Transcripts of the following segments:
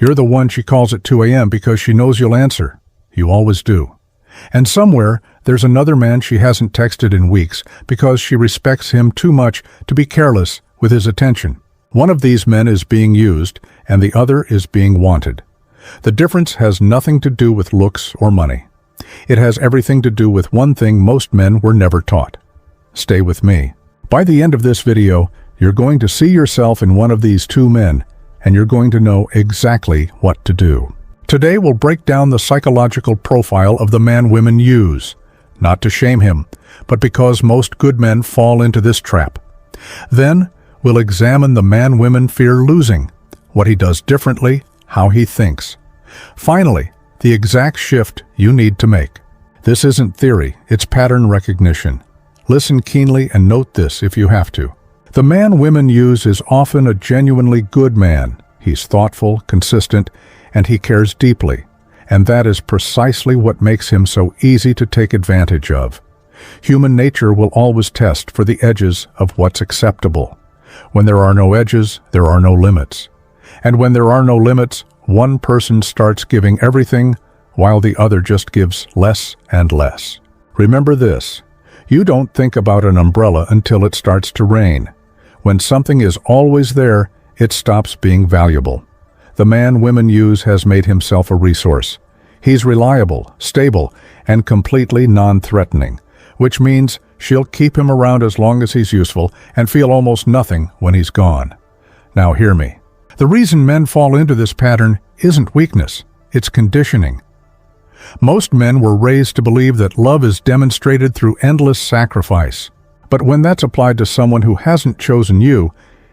You're the one she calls at 2 a.m. because she knows you'll answer. You always do. And somewhere, there's another man she hasn't texted in weeks because she respects him too much to be careless with his attention. One of these men is being used, and the other is being wanted. The difference has nothing to do with looks or money. It has everything to do with one thing most men were never taught. Stay with me. By the end of this video, you're going to see yourself in one of these two men, and you're going to know exactly what to do. Today we'll break down the psychological profile of the man women use, not to shame him, but because most good men fall into this trap. Then, we'll examine the man women fear losing, what he does differently, how he thinks. Finally, the exact shift you need to make. This isn't theory, it's pattern recognition. Listen keenly and note this if you have to. The man women use is often a genuinely good man. He's thoughtful, consistent, and he cares deeply. And that is precisely what makes him so easy to take advantage of. Human nature will always test for the edges of what's acceptable. When there are no edges, there are no limits. And when there are no limits, one person starts giving everything, while the other just gives less and less. Remember this, you don't think about an umbrella until it starts to rain. When something is always there, it stops being valuable. The man women use has made himself a resource. He's reliable, stable, and completely non-threatening, which means she'll keep him around as long as he's useful and feel almost nothing when he's gone. Now hear me. The reason men fall into this pattern isn't weakness, it's conditioning. Most men were raised to believe that love is demonstrated through endless sacrifice. But when that's applied to someone who hasn't chosen you,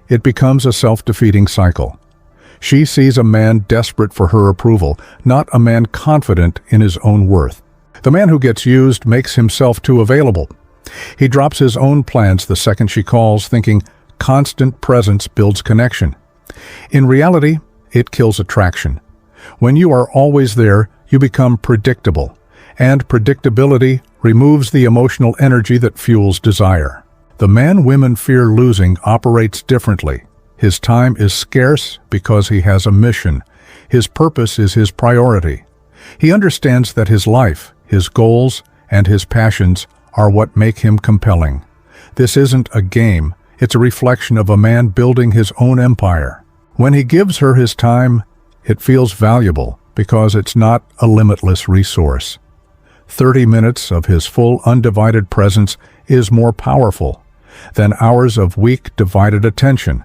it becomes a self-defeating cycle. She sees a man desperate for her approval, not a man confident in his own worth. The man who gets used makes himself too available. He drops his own plans the second she calls, thinking constant presence builds connection. In reality, it kills attraction. When you are always there, you become predictable, and predictability removes the emotional energy that fuels desire. The man women fear losing operates differently. His time is scarce because he has a mission. His purpose is his priority. He understands that his life, his goals, and his passions are what make him compelling. This isn't a game, it's a reflection of a man building his own empire. When he gives her his time, it feels valuable because it's not a limitless resource. 30 minutes of his full undivided presence is more powerful than hours of weak divided attention.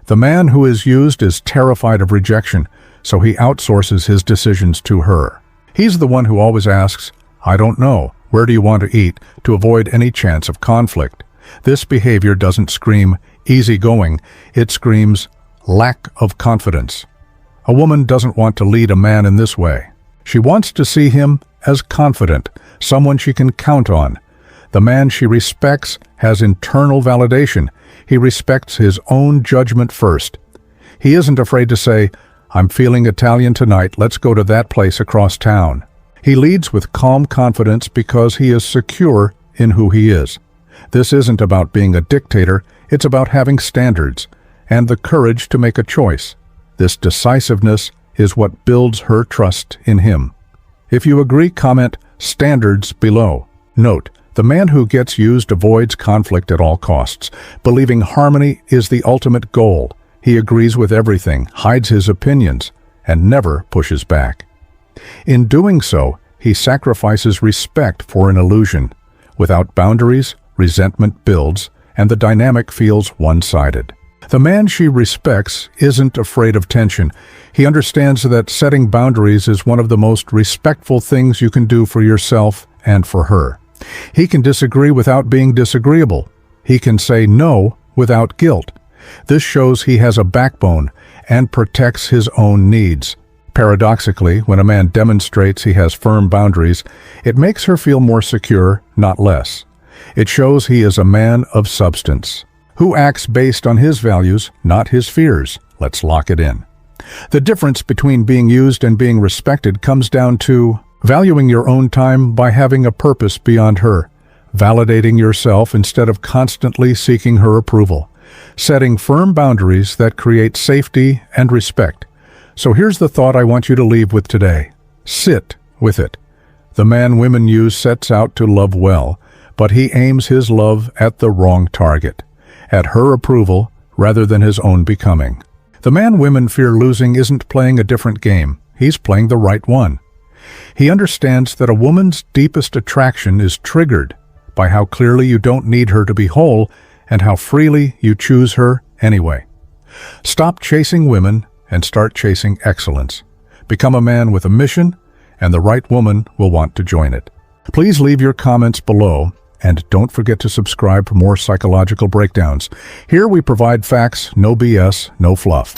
The man who is used is terrified of rejection, so he outsources his decisions to her. He's the one who always asks, "I don't know, where do you want to eat?" to avoid any chance of conflict. This behavior doesn't scream easygoing, it screams lack of confidence. A woman doesn't want to lead a man in this way. She wants to see him as confident, someone she can count on. The man she respects has internal validation. He respects his own judgment first. He isn't afraid to say, "I'm feeling Italian tonight, let's go to that place across town." He leads with calm confidence because he is secure in who he is. This isn't about being a dictator, it's about having standards and the courage to make a choice. This decisiveness is what builds her trust in him. If you agree, comment standards below. Note, the man who gets used avoids conflict at all costs, believing harmony is the ultimate goal. He agrees with everything, hides his opinions, and never pushes back. In doing so, he sacrifices respect for an illusion. Without boundaries, resentment builds, and the dynamic feels one-sided. The man she respects isn't afraid of tension. He understands that setting boundaries is one of the most respectful things you can do for yourself and for her. He can disagree without being disagreeable. He can say no without guilt. This shows he has a backbone and protects his own needs. Paradoxically, when a man demonstrates he has firm boundaries, it makes her feel more secure, not less. It shows he is a man of substance, who acts based on his values, not his fears. Let's lock it in. The difference between being used and being respected comes down to valuing your own time by having a purpose beyond her, validating yourself instead of constantly seeking her approval, setting firm boundaries that create safety and respect, So here's the thought I want you to leave with today. Sit with it. The man women use sets out to love well, but he aims his love at the wrong target, at her approval rather than his own becoming. The man women fear losing isn't playing a different game. He's playing the right one. He understands that a woman's deepest attraction is triggered by how clearly you don't need her to be whole and how freely you choose her anyway. Stop chasing women and start chasing excellence. Become a man with a mission, and the right woman will want to join it. Please leave your comments below, and don't forget to subscribe for more psychological breakdowns. Here we provide facts, no BS, no fluff.